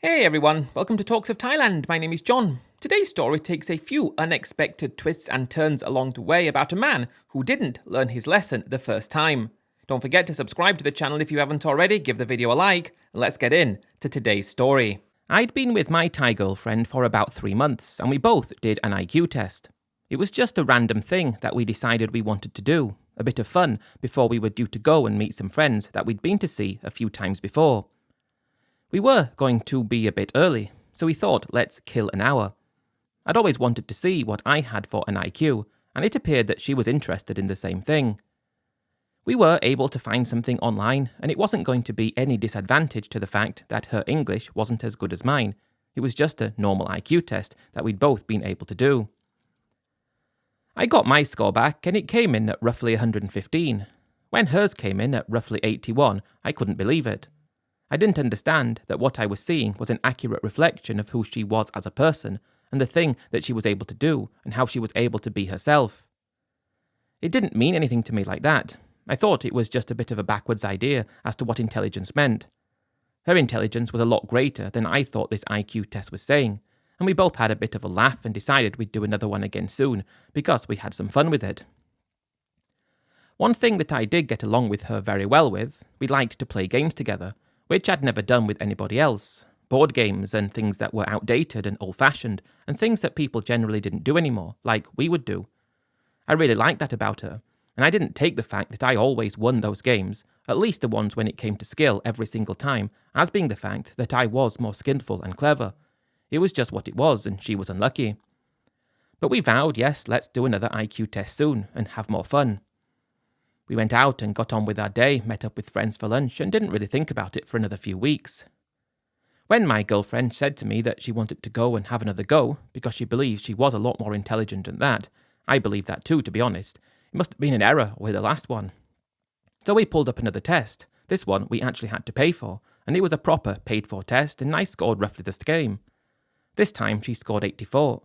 Hey everyone, welcome to Talks of Thailand. My name is Jon. Today's story takes a few unexpected twists and turns along the way about a man who didn't learn his lesson the first time. Don't forget to subscribe to the channel if you haven't already, give the video a like, and let's get in to today's story. I'd been with my Thai girlfriend for about 3 months, and we both did an IQ test. It was just a random thing that we decided we wanted to do, a bit of fun before we were due to go and meet some friends that we'd been to see a few times before. We were going to be a bit early, so we thought let's kill an hour. I'd always wanted to see what I had for an IQ, and it appeared that she was interested in the same thing. We were able to find something online, and it wasn't going to be any disadvantage to the fact that her English wasn't as good as mine. It was just a normal IQ test that we'd both been able to do. I got my score back, and it came in at roughly 115. When hers came in at roughly 81, I couldn't believe it. I didn't understand that what I was seeing was an accurate reflection of who she was as a person, and the thing that she was able to do, and how she was able to be herself. It didn't mean anything to me like that. I thought it was just a bit of a backwards idea as to what intelligence meant. Her intelligence was a lot greater than I thought this IQ test was saying, and we both had a bit of a laugh and decided we'd do another one again soon, because we had some fun with it. One thing that I did get along with her very well with, we liked to play games together, which I'd never done with anybody else. Board games and things that were outdated and old-fashioned, and things that people generally didn't do anymore, like we would do. I really liked that about her, and I didn't take the fact that I always won those games, at least the ones when it came to skill every single time, as being the fact that I was more skillful and clever. It was just what it was, and she was unlucky. But we vowed, yes, let's do another IQ test soon, and have more fun. We went out and got on with our day, met up with friends for lunch, and didn't really think about it for another few weeks. When my girlfriend said to me that she wanted to go and have another go, because she believed she was a lot more intelligent than that, I believed that too, to be honest. It must have been an error with the last one. So we pulled up another test. This one we actually had to pay for, and it was a proper paid-for test, and I scored roughly the same. This time she scored 84.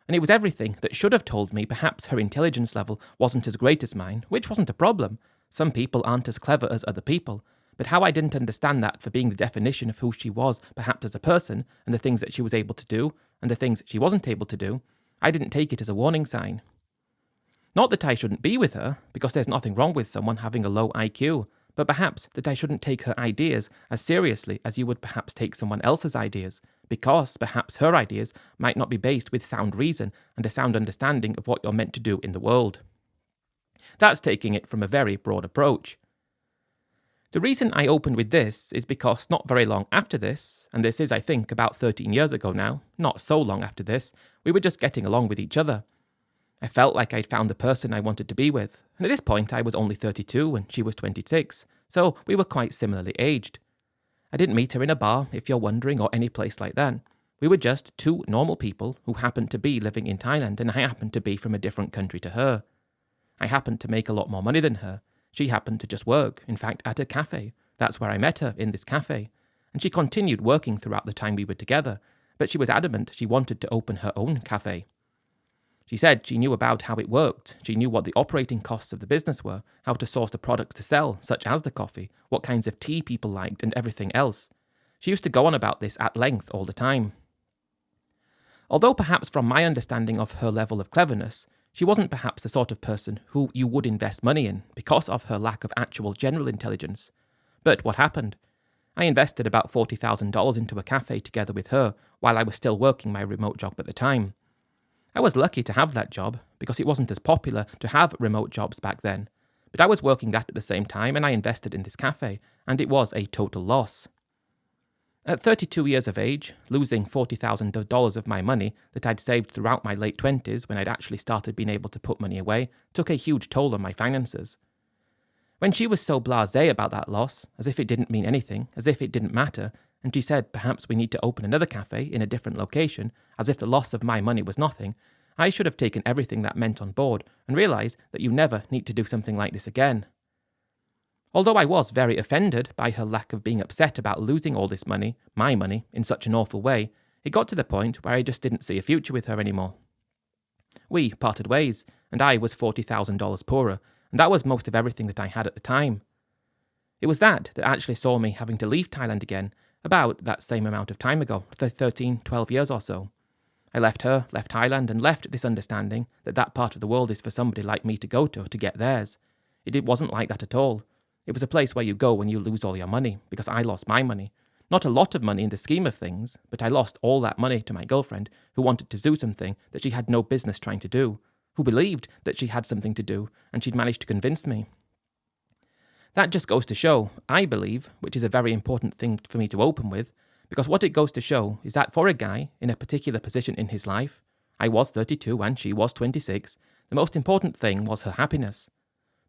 And it was everything that should have told me perhaps her intelligence level wasn't as great as mine, which wasn't a problem. Some people aren't as clever as other people, but how I didn't understand that for being the definition of who she was perhaps as a person, and the things that she was able to do, and the things she wasn't able to do, I didn't take it as a warning sign. Not that I shouldn't be with her, because there's nothing wrong with someone having a low IQ, but perhaps that I shouldn't take her ideas as seriously as you would perhaps take someone else's ideas, because perhaps her ideas might not be based with sound reason and a sound understanding of what you're meant to do in the world. That's taking it from a very broad approach. The reason I opened with this is because not very long after this, and this is I think about 13 years ago now, not so long after this, we were just getting along with each other. I felt like I'd found the person I wanted to be with, and at this point I was only 32 and she was 26, so we were quite similarly aged. I didn't meet her in a bar, if you're wondering, or any place like that. We were just two normal people who happened to be living in Thailand, and I happened to be from a different country to her. I happened to make a lot more money than her. She happened to just work, in fact at a cafe. That's where I met her, in this cafe. And she continued working throughout the time we were together, but she was adamant she wanted to open her own cafe. She said she knew about how it worked, she knew what the operating costs of the business were, how to source the products to sell, such as the coffee, what kinds of tea people liked, and everything else. She used to go on about this at length all the time. Although perhaps from my understanding of her level of cleverness, she wasn't perhaps the sort of person who you would invest money in because of her lack of actual general intelligence. But what happened? I invested about $40,000 into a cafe together with her while I was still working my remote job at the time. I was lucky to have that job, because it wasn't as popular to have remote jobs back then, but I was working that at the same time and I invested in this cafe, and it was a total loss. At 32 years of age, losing $40,000 of my money that I'd saved throughout my late 20s when I'd actually started being able to put money away, took a huge toll on my finances. When she was so blasé about that loss, as if it didn't mean anything, as if it didn't matter, and she said perhaps we need to open another cafe in a different location, as if the loss of my money was nothing, I should have taken everything that meant on board and realised that you never need to do something like this again. Although I was very offended by her lack of being upset about losing all this money, my money, in such an awful way, it got to the point where I just didn't see a future with her anymore. We parted ways, and I was $40,000 poorer, and that was most of everything that I had at the time. It was that actually saw me having to leave Thailand again, About that same amount of time ago, 13, 12 years or so. I left her, left Thailand, and left this understanding that that part of the world is for somebody like me to go to get theirs. It wasn't like that at all. It was a place where you go when you lose all your money, because I lost my money. Not a lot of money in the scheme of things, but I lost all that money to my girlfriend, who wanted to do something that she had no business trying to do, who believed that she had something to do, and she'd managed to convince me. That just goes to show, I believe, which is a very important thing for me to open with, because what it goes to show is that for a guy in a particular position in his life, I was 32 and she was 26, the most important thing was her happiness.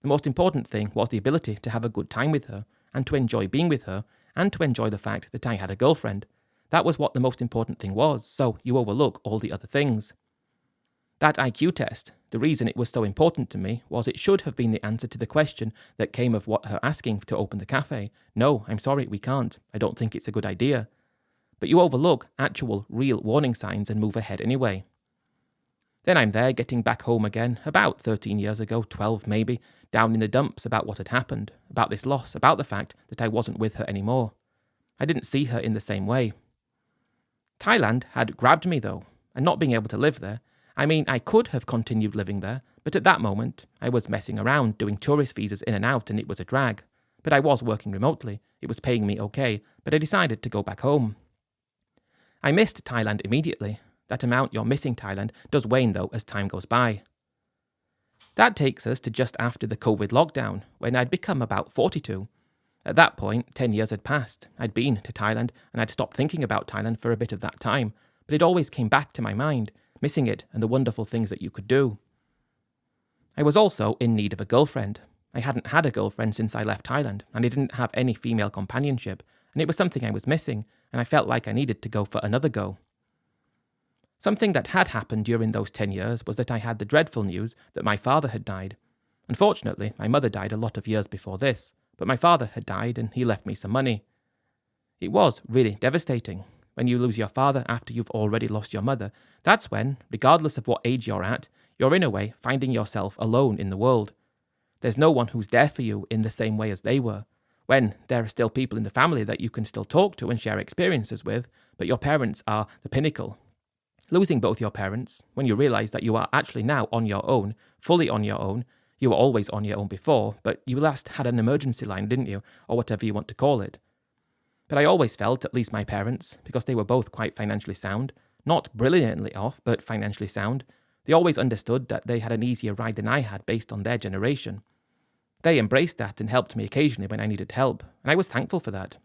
The most important thing was the ability to have a good time with her, and to enjoy being with her, and to enjoy the fact that I had a girlfriend. That was what the most important thing was, so you overlook all the other things. That IQ test, the reason it was so important to me was it should have been the answer to the question that came of what her asking to open the cafe. No, I'm sorry, we can't. I don't think it's a good idea. But you overlook actual, real warning signs and move ahead anyway. Then I'm there getting back home again, about 13 years ago, 12 maybe, down in the dumps about what had happened, about this loss, about the fact that I wasn't with her anymore. I didn't see her in the same way. Thailand had grabbed me though, and not being able to live there, I mean, I could have continued living there, but at that moment, I was messing around, doing tourist visas in and out, and it was a drag. But I was working remotely, it was paying me okay, but I decided to go back home. I missed Thailand immediately. That amount you're missing Thailand does wane though as time goes by. That takes us to just after the COVID lockdown, when I'd become about 42. At that point, 10 years had passed. I'd been to Thailand, and I'd stopped thinking about Thailand for a bit of that time, but it always came back to my mind, missing it and the wonderful things that you could do. I was also in need of a girlfriend. I hadn't had a girlfriend since I left Thailand, and I didn't have any female companionship, and it was something I was missing, and I felt like I needed to go for another go. Something that had happened during those 10 years was that I had the dreadful news that my father had died. Unfortunately, my mother died a lot of years before this, but my father had died and he left me some money. It was really devastating. When you lose your father after you've already lost your mother, that's when, regardless of what age you're at, you're in a way finding yourself alone in the world. There's no one who's there for you in the same way as they were. When there are still people in the family that you can still talk to and share experiences with, but your parents are the pinnacle. Losing both your parents, when you realise that you are actually now on your own, fully on your own, you were always on your own before, but you last had an emergency line, didn't you? Or whatever you want to call it. But I always felt, at least my parents, because they were both quite financially sound, not brilliantly off, but financially sound, they always understood that they had an easier ride than I had based on their generation. They embraced that and helped me occasionally when I needed help, and I was thankful for that.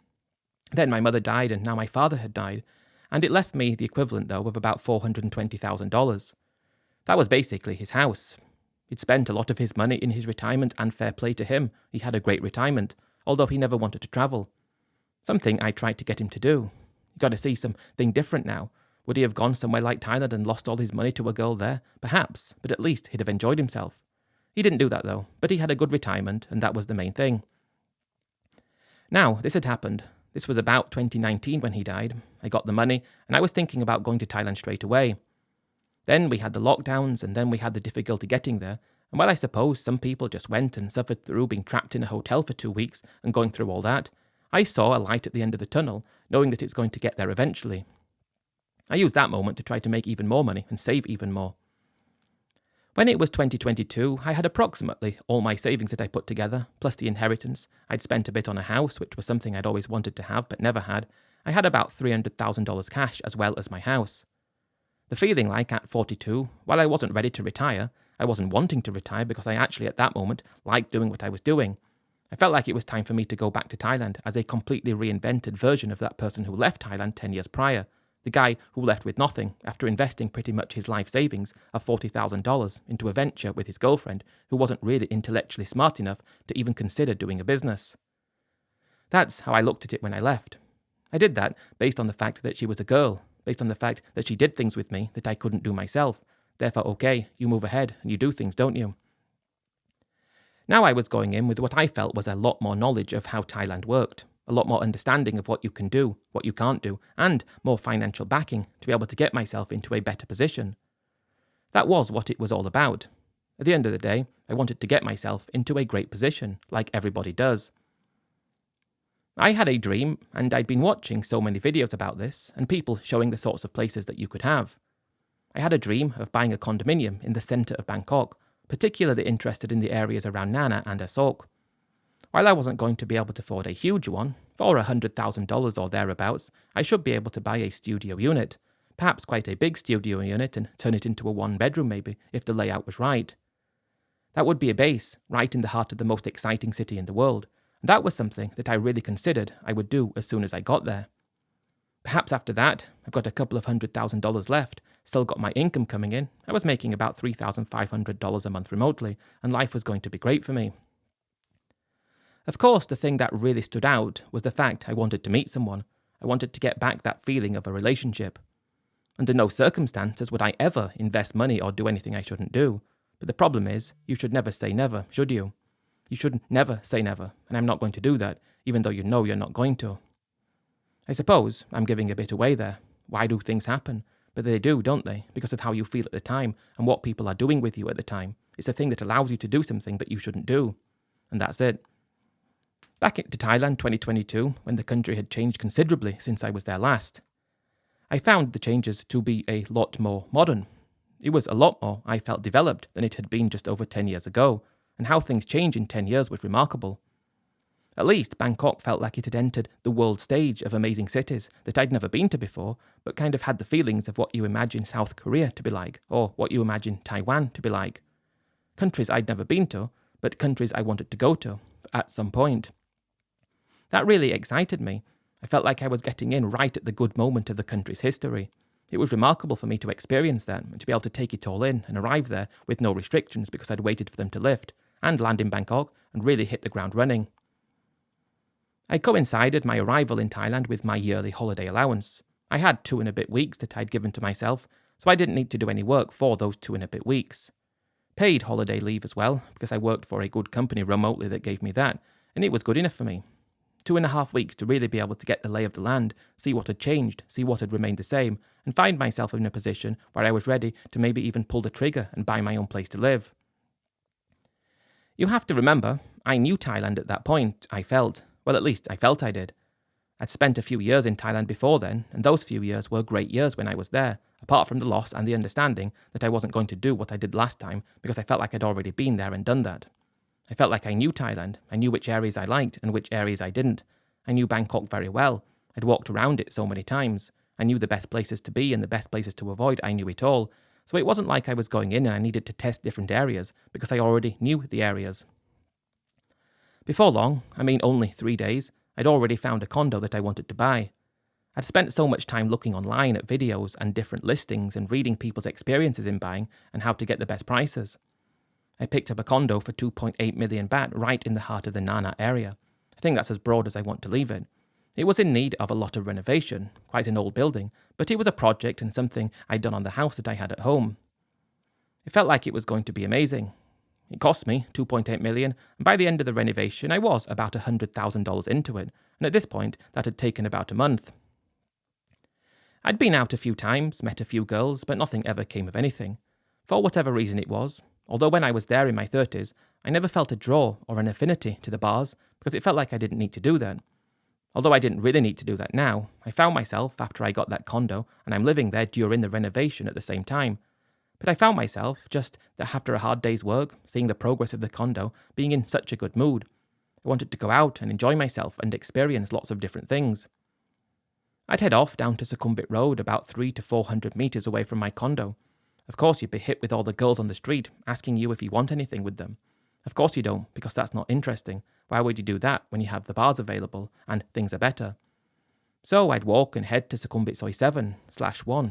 Then my mother died and now my father had died, and it left me the equivalent, though, of about $420,000. That was basically his house. He'd spent a lot of his money in his retirement, and fair play to him, he had a great retirement, although he never wanted to travel. Something I tried to get him to do. You got to see something different now. Would he have gone somewhere like Thailand and lost all his money to a girl there? Perhaps, but at least he'd have enjoyed himself. He didn't do that though, but he had a good retirement, and that was the main thing. Now, this had happened. This was about 2019 when he died. I got the money, and I was thinking about going to Thailand straight away. Then we had the lockdowns, and then we had the difficulty getting there, and while I suppose some people just went and suffered through being trapped in a hotel for 2 weeks and going through all that, I saw a light at the end of the tunnel, knowing that it's going to get there eventually. I used that moment to try to make even more money and save even more. When it was 2022, I had approximately all my savings that I put together, plus the inheritance. I'd spent a bit on a house, which was something I'd always wanted to have but never had. I had about $300,000 cash as well as my house. The feeling like at 42, while I wasn't ready to retire, I wasn't wanting to retire because I actually at that moment liked doing what I was doing. I felt like it was time for me to go back to Thailand as a completely reinvented version of that person who left Thailand 10 years prior. The guy who left with nothing after investing pretty much his life savings of $40,000 into a venture with his girlfriend who wasn't really intellectually smart enough to even consider doing a business. That's how I looked at it when I left. I did that based on the fact that she was a girl, based on the fact that she did things with me that I couldn't do myself. Therefore, okay, you move ahead and you do things, don't you? Now I was going in with what I felt was a lot more knowledge of how Thailand worked, a lot more understanding of what you can do, what you can't do, and more financial backing to be able to get myself into a better position. That was what it was all about. At the end of the day, I wanted to get myself into a great position, like everybody does. I had a dream, and I'd been watching so many videos about this, and people showing the sorts of places that you could have. I had a dream of buying a condominium in the centre of Bangkok, particularly interested in the areas around Nana and Asok. While I wasn't going to be able to afford a huge one, for $100,000 or thereabouts, I should be able to buy a studio unit, perhaps quite a big studio unit, and turn it into a one-bedroom maybe, if the layout was right. That would be a base, right in the heart of the most exciting city in the world, and that was something that I really considered I would do as soon as I got there. Perhaps after that, I've got a couple of $100,000 left, still got my income coming in, I was making about $3,500 a month remotely, and life was going to be great for me. Of course, the thing that really stood out was the fact I wanted to meet someone. I wanted to get back that feeling of a relationship. Under no circumstances would I ever invest money or do anything I shouldn't do. But the problem is, you should never say never, should you? You should never say never, and I'm not going to do that, even though you know you're not going to. I suppose I'm giving a bit away there. Why do things happen? But they do, don't they? Because of how you feel at the time and what people are doing with you at the time. It's the thing that allows you to do something that you shouldn't do. And that's it. Back to Thailand 2022, when the country had changed considerably since I was there last. I found the changes to be a lot more modern. It was a lot more, I felt, developed than it had been just over 10 years ago, and how things change in 10 years was remarkable. At least Bangkok felt like it had entered the world stage of amazing cities that I'd never been to before, but kind of had the feelings of what you imagine South Korea to be like, or what you imagine Taiwan to be like. Countries I'd never been to, but countries I wanted to go to, at some point. That really excited me. I felt like I was getting in right at the good moment of the country's history. It was remarkable for me to experience that and to be able to take it all in and arrive there with no restrictions because I'd waited for them to lift, and land in Bangkok and really hit the ground running. I coincided my arrival in Thailand with my yearly holiday allowance. I had 2 and a bit weeks that I'd given to myself, so I didn't need to do any work for those 2 and a bit weeks. Paid holiday leave as well, because I worked for a good company remotely that gave me that, and it was good enough for me. 2.5 weeks to really be able to get the lay of the land, see what had changed, see what had remained the same, and find myself in a position where I was ready to maybe even pull the trigger and buy my own place to live. You have to remember, I knew Thailand at that point, I felt. Well, at least I felt I did. I'd spent a few years in Thailand before then, and those few years were great years when I was there, apart from the loss and the understanding that I wasn't going to do what I did last time because I felt like I'd already been there and done that. I felt like I knew Thailand. I knew which areas I liked and which areas I didn't. I knew Bangkok very well. I'd walked around it so many times. I knew the best places to be and the best places to avoid. I knew it all. So it wasn't like I was going in and I needed to test different areas because I already knew the areas. Before long, I mean only 3 days, I'd already found a condo that I wanted to buy. I'd spent so much time looking online at videos and different listings and reading people's experiences in buying and how to get the best prices. I picked up a condo for 2.8 million baht right in the heart of the Nana area. I think that's as broad as I want to leave it. It was in need of a lot of renovation, quite an old building, but it was a project and something I'd done on the house that I had at home. It felt like it was going to be amazing. It cost me 2.8 million, and by the end of the renovation I was about $100,000 into it, and at this point that had taken about a month. I'd been out a few times, met a few girls, but nothing ever came of anything. For whatever reason it was, although when I was there in my 30s, I never felt a draw or an affinity to the bars because it felt like I didn't need to do that. Although I didn't really need to do that now, I found myself, after I got that condo, and I'm living there during the renovation at the same time. But I found myself, just that after a hard day's work, seeing the progress of the condo, being in such a good mood. I wanted to go out and enjoy myself and experience lots of different things. I'd head off down to Sukhumvit Road, about 300 to 400 metres away from my condo. Of course you'd be hit with all the girls on the street, asking you if you want anything with them. Of course you don't, because that's not interesting. Why would you do that when you have the bars available, and things are better? So I'd walk and head to Sukhumvit Soi 7/1,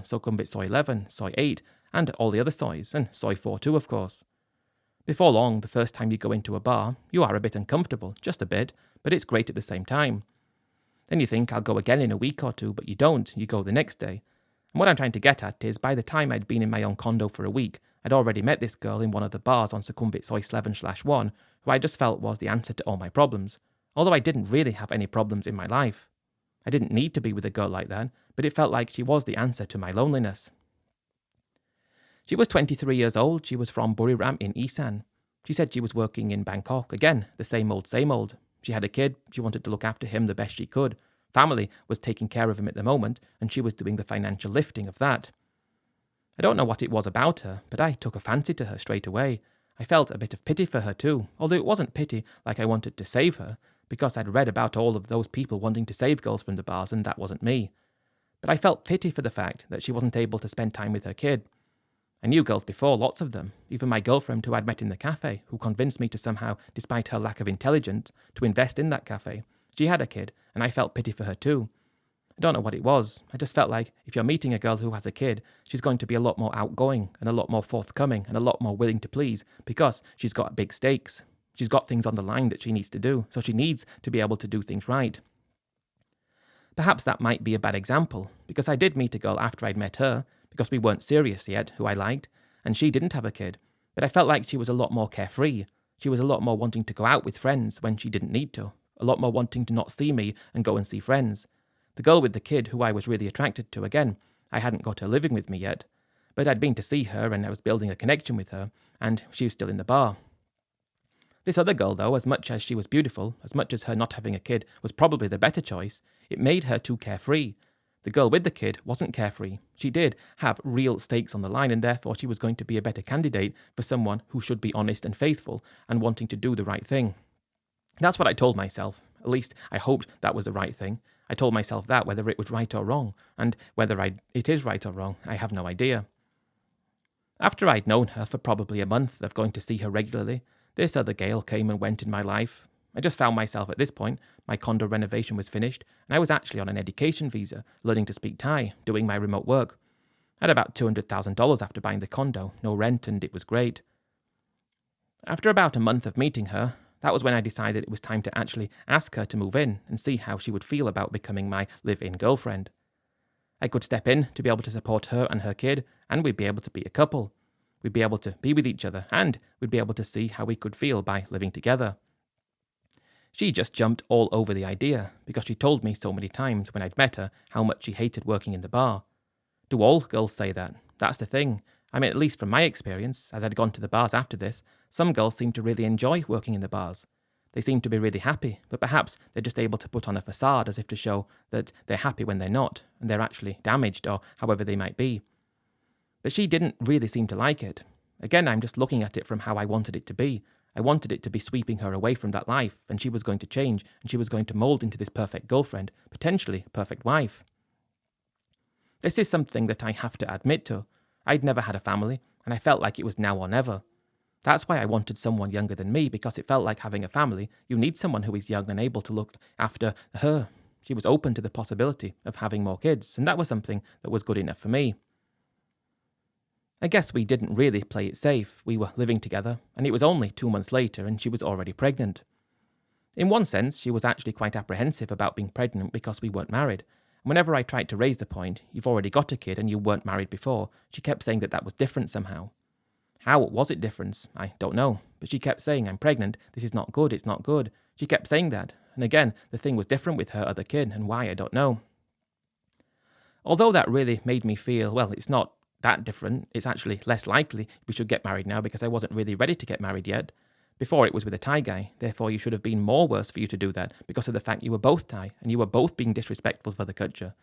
Sukhumvit Soi 11, Soi 8, and all the other sois, and Soi 4 too, of course. Before long, the first time you go into a bar, you are a bit uncomfortable, just a bit, but it's great at the same time. Then you think, I'll go again in a week or two, but you don't, you go the next day. And what I'm trying to get at is, by the time I'd been in my own condo for a week, I'd already met this girl in one of the bars on Sukhumvit Soi 11/1, who I just felt was the answer to all my problems, although I didn't really have any problems in my life. I didn't need to be with a girl like that, but it felt like she was the answer to my loneliness. She was 23 years old, she was from Buriram in Isan. She said she was working in Bangkok, again, the same old, She had a kid, she wanted to look after him the best she could. Family was taking care of him at the moment, and she was doing the financial lifting of that. I don't know what it was about her, but I took a fancy to her straight away. I felt a bit of pity for her too, although it wasn't pity like I wanted to save her, because I'd read about all of those people wanting to save girls from the bars and that wasn't me. But I felt pity for the fact that she wasn't able to spend time with her kid. I knew girls before, lots of them, even my girlfriend who I'd met in the cafe, who convinced me to somehow, despite her lack of intelligence, to invest in that cafe. She had a kid, and I felt pity for her too. I don't know what it was. I just felt like if you're meeting a girl who has a kid, she's going to be a lot more outgoing and a lot more forthcoming and a lot more willing to please because she's got big stakes. She's got things on the line that she needs to do, so she needs to be able to do things right. Perhaps that might be a bad example, because I did meet a girl after I'd met her, because we weren't serious yet, who I liked, and she didn't have a kid, but I felt like she was a lot more carefree. She was a lot more wanting to go out with friends when she didn't need to, a lot more wanting to not see me and go and see friends. The girl with the kid who I was really attracted to, again, I hadn't got her living with me yet, but I'd been to see her and I was building a connection with her, and she was still in the bar. This other girl, though, as much as she was beautiful, as much as her not having a kid was probably the better choice, it made her too carefree. The girl with the kid wasn't carefree. She did have real stakes on the line, and therefore she was going to be a better candidate for someone who should be honest and faithful and wanting to do the right thing. That's what I told myself. At least I hoped that was the right thing. I told myself that, whether it was right or wrong, and whether it is right or wrong, I have no idea. After I'd known her for probably a month of going to see her regularly, this other Gail came and went in my life. I just found myself at this point. My condo renovation was finished, and I was actually on an education visa, learning to speak Thai, doing my remote work. I had about $200,000 after buying the condo, no rent, and it was great. After about a month of meeting her, that was when I decided it was time to actually ask her to move in and see how she would feel about becoming my live-in girlfriend. I could step in to be able to support her and her kid, and we'd be able to be a couple. We'd be able to be with each other, and we'd be able to see how we could feel by living together. She just jumped all over the idea, because she told me so many times when I'd met her how much she hated working in the bar. Do all girls say that? That's the thing. I mean, at least from my experience, as I'd gone to the bars after this, some girls seem to really enjoy working in the bars. They seem to be really happy, but perhaps they're just able to put on a facade as if to show that they're happy when they're not, and they're actually damaged or however they might be. But she didn't really seem to like it. Again, I'm just looking at it from how I wanted it to be. I wanted it to be sweeping her away from that life, and she was going to change, and she was going to mould into this perfect girlfriend, potentially perfect wife. This is something that I have to admit to. I'd never had a family, and I felt like it was now or never. That's why I wanted someone younger than me, because it felt like having a family, you need someone who is young and able to look after her. She was open to the possibility of having more kids, and that was something that was good enough for me. I guess we didn't really play it safe. We were living together, and it was only 2 months later, and she was already pregnant. In one sense, she was actually quite apprehensive about being pregnant because we weren't married. And whenever I tried to raise the point, you've already got a kid and you weren't married before, she kept saying that was different somehow. How was it different? I don't know. But she kept saying, I'm pregnant, this is not good, it's not good. She kept saying that. And again, the thing was different with her other kid, and why, I don't know. Although that really made me feel, well, it's not that different, it's actually less likely we should get married now because I wasn't really ready to get married yet. Before it was with a Thai guy, therefore you should have been more worse for you to do that because of the fact you were both Thai and you were both being disrespectful for the culture.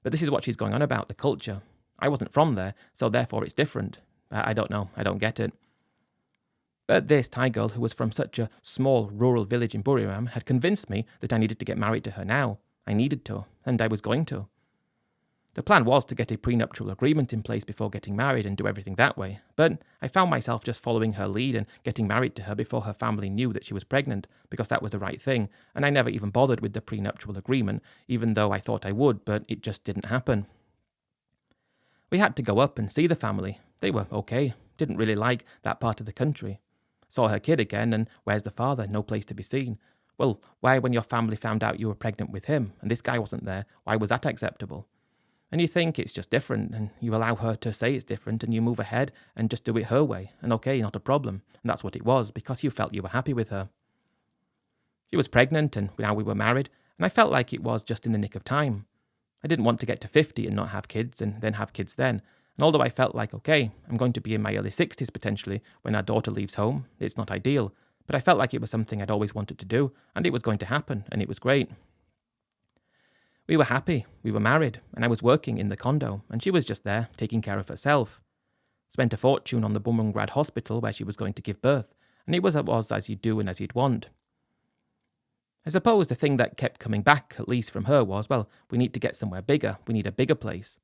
But this is what she's going on about, the culture. I wasn't from there, so therefore it's different. I don't know, I don't get it. But this Thai girl who was from such a small rural village in Buriram had convinced me that I needed to get married to her now. I needed to, and I was going to. The plan was to get a prenuptial agreement in place before getting married and do everything that way, but I found myself just following her lead and getting married to her before her family knew that she was pregnant, because that was the right thing, and I never even bothered with the prenuptial agreement, even though I thought I would, but it just didn't happen. We had to go up and see the family. They were okay, didn't really like that part of the country. Saw her kid again, and where's the father? No place to be seen. Well, why when your family found out you were pregnant with him, and this guy wasn't there, why was that acceptable? And you think it's just different, and you allow her to say it's different, and you move ahead and just do it her way, and okay, not a problem. And that's what it was, because you felt you were happy with her. She was pregnant, and now we were married, and I felt like it was just in the nick of time. I didn't want to get to 50 and not have kids, and then have kids then. And although I felt like, okay, I'm going to be in my early 60s potentially when our daughter leaves home, it's not ideal, but I felt like it was something I'd always wanted to do, and it was going to happen, and it was great. We were happy, we were married, and I was working in the condo, and she was just there, taking care of herself. Spent a fortune on the Bumrungrad hospital where she was going to give birth, and it was as you'd do and as you'd want. I suppose the thing that kept coming back, at least from her, was, well, we need to get somewhere bigger, we need a bigger place.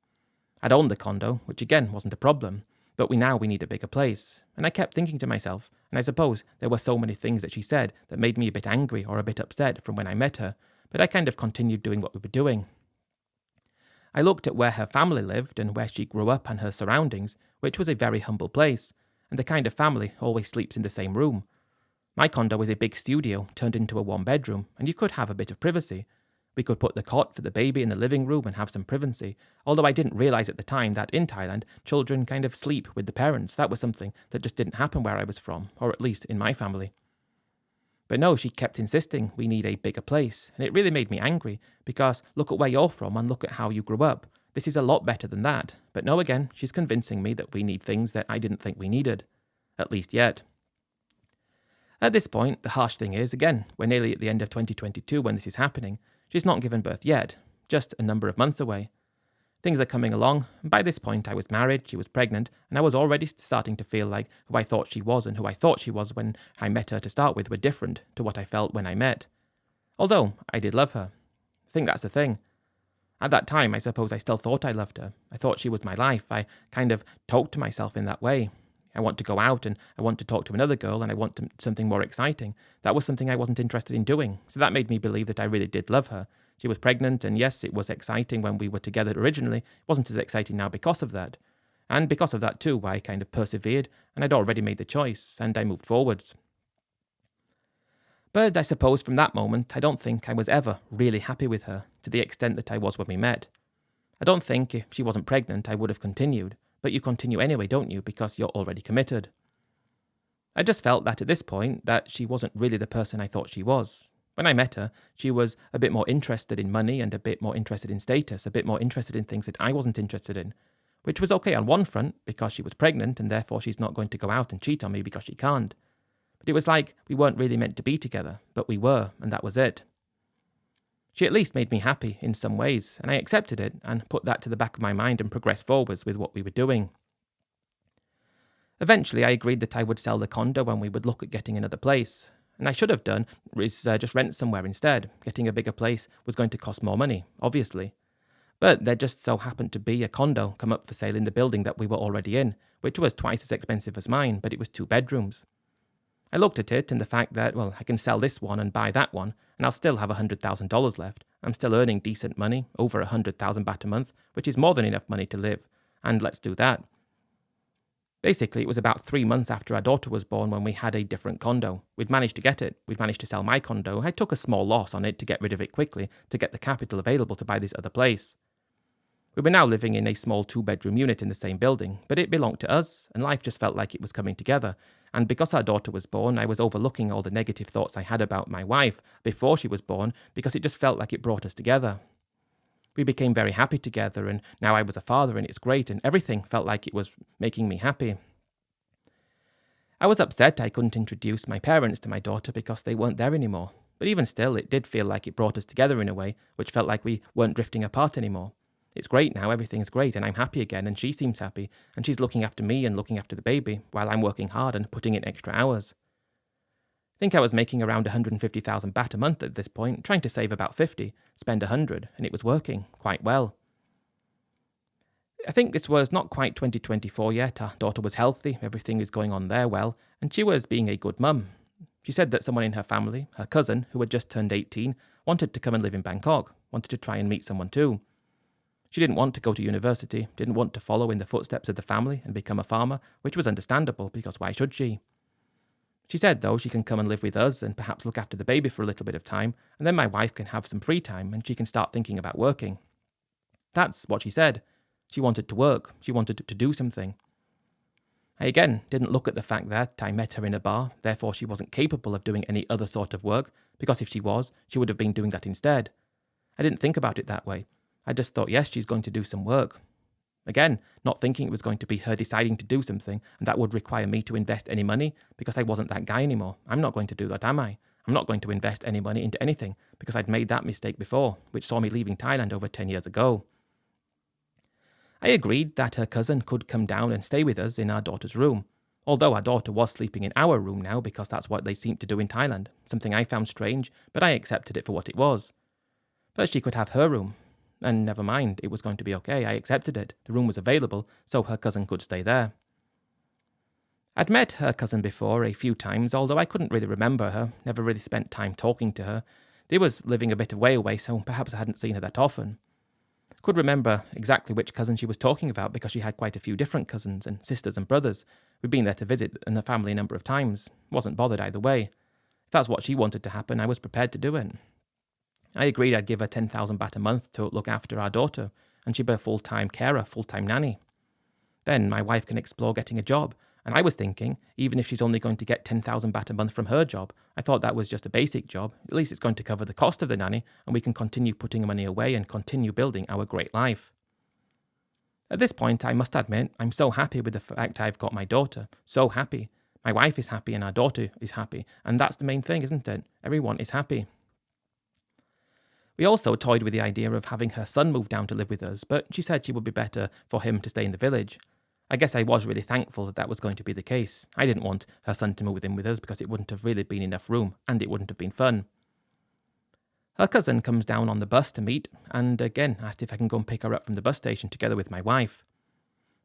I'd owned the condo, which again wasn't a problem, but we need a bigger place. And I kept thinking to myself, and I suppose there were so many things that she said that made me a bit angry or a bit upset from when I met her, but I kind of continued doing what we were doing. I looked at where her family lived and where she grew up and her surroundings, which was a very humble place, and the kind of family always sleeps in the same room. My condo is a big studio turned into a one-bedroom, and you could have a bit of privacy. We could put the cot for the baby in the living room and have some privacy, although I didn't realise at the time that in Thailand, children kind of sleep with the parents. That was something that just didn't happen where I was from, or at least in my family. But no, she kept insisting we need a bigger place, and it really made me angry, because look at where you're from and look at how you grew up. This is a lot better than that. But no, again, she's convincing me that we need things that I didn't think we needed. At least yet. At this point, the harsh thing is, again, we're nearly at the end of 2022 when this is happening. She's not given birth yet, just a number of months away. Things are coming along, and by this point I was married, she was pregnant, and I was already starting to feel like who I thought she was and who I thought she was when I met her to start with were different to what I felt when I met. Although, I did love her. I think that's the thing. At that time, I suppose I still thought I loved her. I thought she was my life. I kind of talked to myself in that way. I want to go out and I want to talk to another girl and I want something more exciting. That was something I wasn't interested in doing. So that made me believe that I really did love her. She was pregnant, and yes, it was exciting when we were together originally. It wasn't as exciting now because of that. And because of that too, I kind of persevered, and I'd already made the choice, and I moved forwards. But I suppose from that moment, I don't think I was ever really happy with her, to the extent that I was when we met. I don't think if she wasn't pregnant, I would have continued. But you continue anyway, don't you, because you're already committed. I just felt that at this point, that she wasn't really the person I thought she was. When I met her, she was a bit more interested in money and a bit more interested in status, a bit more interested in things that I wasn't interested in, which was okay on one front because she was pregnant and therefore she's not going to go out and cheat on me because she can't. But it was like we weren't really meant to be together, but we were, and that was it. She at least made me happy in some ways, and I accepted it and put that to the back of my mind and progressed forwards with what we were doing. Eventually, I agreed that I would sell the condo and we would look at getting another place. And I should have done is just rent somewhere instead. Getting a bigger place was going to cost more money, obviously. But there just so happened to be a condo come up for sale in the building that we were already in, which was twice as expensive as mine, but it was 2 bedrooms. I looked at it and the fact that, well, I can sell this one and buy that one, and I'll still have $100,000 left. I'm still earning decent money, over 100,000 baht a month, which is more than enough money to live. And let's do that. Basically, it was about 3 months after our daughter was born when we had a different condo. We'd managed to get it. We'd managed to sell my condo. I took a small loss on it to get rid of it quickly, to get the capital available to buy this other place. We were now living in a small 2-bedroom unit in the same building, but it belonged to us, and life just felt like it was coming together. And because our daughter was born, I was overlooking all the negative thoughts I had about my wife before she was born, because it just felt like it brought us together. We became very happy together, and now I was a father, and it's great, and everything felt like it was making me happy. I was upset I couldn't introduce my parents to my daughter because they weren't there anymore, but even still, it did feel like it brought us together in a way, which felt like we weren't drifting apart anymore. It's great now, everything's great, and I'm happy again, and she seems happy, and she's looking after me and looking after the baby, while I'm working hard and putting in extra hours. I think I was making around 150,000 baht a month at this point, trying to save about 50, spend 100, and it was working quite well. I think this was not quite 2024 yet. Our daughter was healthy, everything is going on there well, and she was being a good mum. She said that someone in her family, her cousin, who had just turned 18, wanted to come and live in Bangkok, wanted to try and meet someone too. She didn't want to go to university, didn't want to follow in the footsteps of the family and become a farmer, which was understandable, because why should she? She said, though, she can come and live with us and perhaps look after the baby for a little bit of time, and then my wife can have some free time and she can start thinking about working. That's what she said. She wanted to work. She wanted to do something. I again didn't look at the fact that I met her in a bar, therefore she wasn't capable of doing any other sort of work, because if she was, she would have been doing that instead. I didn't think about it that way. I just thought, yes, she's going to do some work. Again, not thinking it was going to be her deciding to do something and that would require me to invest any money because I wasn't that guy anymore. I'm not going to do that, am I? I'm not going to invest any money into anything because I'd made that mistake before, which saw me leaving Thailand over 10 years ago. I agreed that her cousin could come down and stay with us in our daughter's room, although our daughter was sleeping in our room now because that's what they seemed to do in Thailand, something I found strange, but I accepted it for what it was. But she could have her room. And never mind, it was going to be okay, I accepted it. The room was available, so her cousin could stay there. I'd met her cousin before a few times, although I couldn't really remember her, never really spent time talking to her. They was living a bit of way away, so perhaps I hadn't seen her that often. Could remember exactly which cousin she was talking about because she had quite a few different cousins and sisters and brothers. We'd been there to visit in the family a number of times. Wasn't bothered either way. If that's what she wanted to happen, I was prepared to do it. I agreed I'd give her 10,000 baht a month to look after our daughter, and she'd be a full-time carer, full-time nanny. Then my wife can explore getting a job, and I was thinking, even if she's only going to get 10,000 baht a month from her job, I thought that was just a basic job. At least it's going to cover the cost of the nanny, and we can continue putting money away and continue building our great life. At this point, I must admit, I'm so happy with the fact I've got my daughter. So happy. My wife is happy and our daughter is happy, and that's the main thing, isn't it? Everyone is happy. We also toyed with the idea of having her son move down to live with us, but she said she would be better for him to stay in the village. I guess I was really thankful that was going to be the case. I didn't want her son to move in with us because it wouldn't have really been enough room, and it wouldn't have been fun. Her cousin comes down on the bus to meet, and again asked if I can go and pick her up from the bus station together with my wife.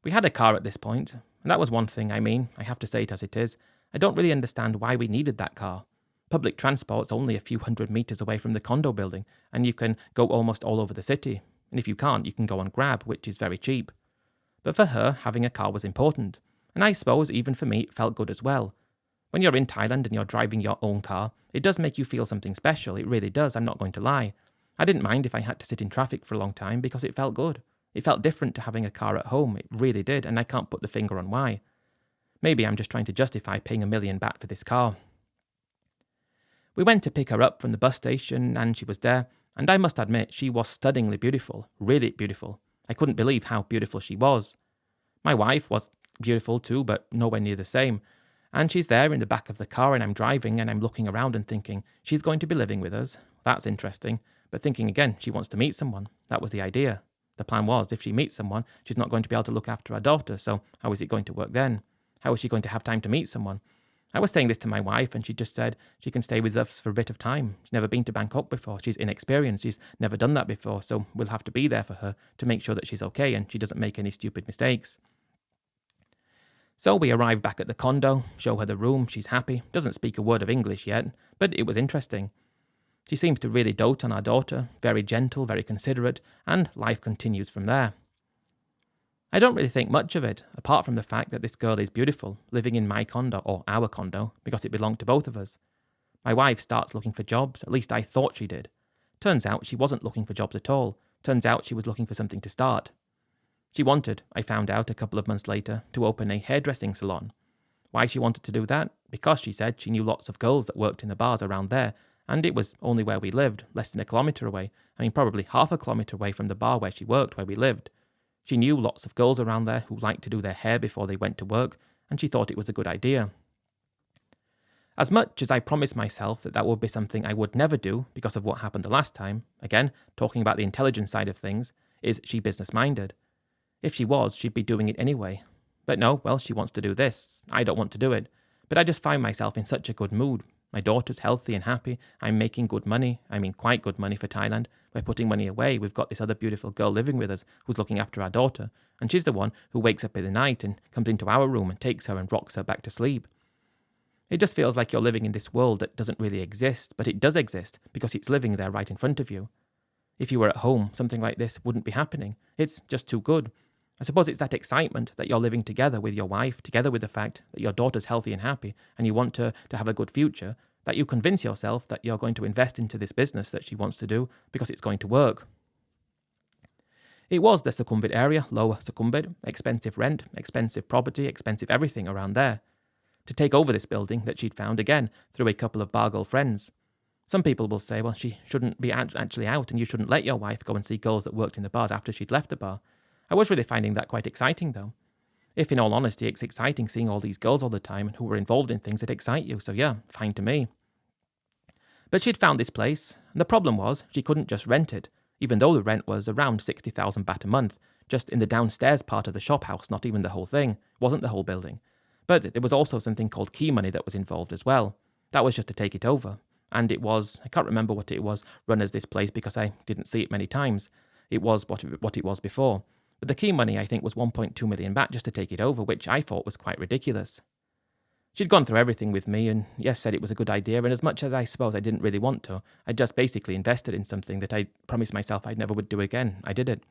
We had a car at this point, and that was one thing. I have to say it as it is. I don't really understand why we needed that car. Public transport's only a few hundred meters away from the condo building, and you can go almost all over the city. And if you can't, you can go on Grab, which is very cheap. But for her, having a car was important. And I suppose even for me, it felt good as well. When you're in Thailand and you're driving your own car, it does make you feel something special. It really does, I'm not going to lie. I didn't mind if I had to sit in traffic for a long time because it felt good. It felt different to having a car at home. It really did, and I can't put the finger on why. Maybe I'm just trying to justify paying 1 million baht for this car. We went to pick her up from the bus station, and she was there, and I must admit she was stunningly beautiful, really beautiful. I couldn't believe how beautiful she was. My wife was beautiful too, but nowhere near the same. And she's there in the back of the car, and I'm driving, and I'm looking around and thinking, she's going to be living with us. That's interesting. But thinking again, she wants to meet someone. That was the idea. The plan was, if she meets someone, she's not going to be able to look after her daughter, so how is it going to work then? How is she going to have time to meet someone? I was saying this to my wife, and she just said she can stay with us for a bit of time. She's never been to Bangkok before. She's inexperienced. She's never done that before, so we'll have to be there for her to make sure that she's okay and she doesn't make any stupid mistakes. So we arrived back at the condo, show her the room. She's happy. Doesn't speak a word of English yet, but it was interesting. She seems to really dote on our daughter, very gentle, very considerate, and life continues from there. I don't really think much of it, apart from the fact that this girl is beautiful, living in my condo, or our condo, because it belonged to both of us. My wife starts looking for jobs, at least I thought she did. Turns out she wasn't looking for jobs at all. Turns out she was looking for something to start. She wanted, I found out a couple of months later, to open a hairdressing salon. Why she wanted to do that? Because she said she knew lots of girls that worked in the bars around there, and it was only where we lived, less than 1 kilometre away. Probably half a kilometre away from the bar where she worked, where we lived. She knew lots of girls around there who liked to do their hair before they went to work, and she thought it was a good idea. As much as I promised myself that would be something I would never do because of what happened the last time, again, talking about the intelligence side of things, is she business-minded? If she was, she'd be doing it anyway. But no, well, she wants to do this. I don't want to do it. But I just find myself in such a good mood. My daughter's healthy and happy. I'm making good money. Quite good money for Thailand. We're putting money away. We've got this other beautiful girl living with us who's looking after our daughter. And she's the one who wakes up in the night and comes into our room and takes her and rocks her back to sleep. It just feels like you're living in this world that doesn't really exist, but it does exist because it's living there right in front of you. If you were at home, something like this wouldn't be happening. It's just too good. I suppose it's that excitement that you're living together with your wife, together with the fact that your daughter's healthy and happy, and you want her to have a good future, that you convince yourself that you're going to invest into this business that she wants to do because it's going to work. It was the Sukhumvit area, lower Sukhumvit, expensive rent, expensive property, expensive everything around there. To take over this building that she'd found again through a couple of bar girl friends. Some people will say, well, she shouldn't be actually out and you shouldn't let your wife go and see girls that worked in the bars after she'd left the bar. I was really finding that quite exciting though. If in all honesty it's exciting seeing all these girls all the time and who were involved in things that excite you, so yeah, fine to me. But she'd found this place, and the problem was she couldn't just rent it, even though the rent was around 60,000 baht a month, just in the downstairs part of the shop house, not even the whole thing, wasn't the whole building. But there was also something called key money that was involved as well. That was just to take it over. And it was, I can't remember what it was, run as this place because I didn't see it many times. It was what it was before. But the key money I think was 1.2 million baht just to take it over, which I thought was quite ridiculous. She'd gone through everything with me and yes, said it was a good idea, and as much as I suppose I didn't really want to, I just basically invested in something that I promised myself I never would do again. I did it.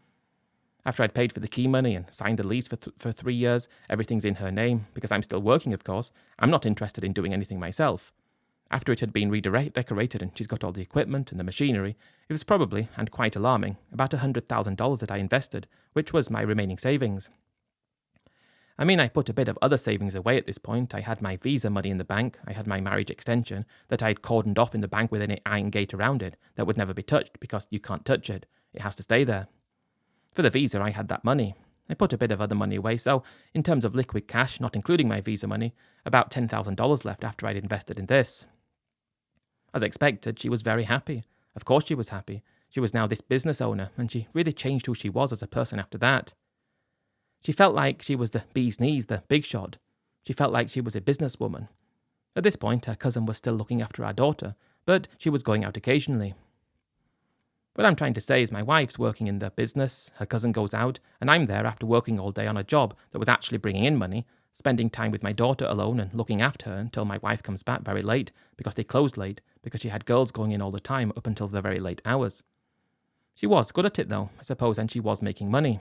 After I'd paid for the key money and signed the lease for 3 years, everything's in her name, because I'm still working, of course. I'm not interested in doing anything myself. After it had been redecorated and she's got all the equipment and the machinery, it was probably, and quite alarming, about $100,000 that I invested, which was my remaining savings. I mean, I put a bit of other savings away at this point. I had my visa money in the bank, I had my marriage extension that I had cordoned off in the bank with an iron gate around it that would never be touched because you can't touch it. It has to stay there. For the visa, I had that money. I put a bit of other money away, so in terms of liquid cash, not including my visa money, about $10,000 left after I'd invested in this. As expected, she was very happy. Of course she was happy. She was now this business owner, and she really changed who she was as a person after that. She felt like she was the bee's knees, the big shot. She felt like she was a businesswoman. At this point, her cousin was still looking after our daughter, but she was going out occasionally. What I'm trying to say is my wife's working in the business, her cousin goes out, and I'm there after working all day on a job that was actually bringing in money, spending time with my daughter alone and looking after her until my wife comes back very late, because they closed late, because she had girls going in all the time up until the very late hours. She was good at it though, I suppose, and she was making money.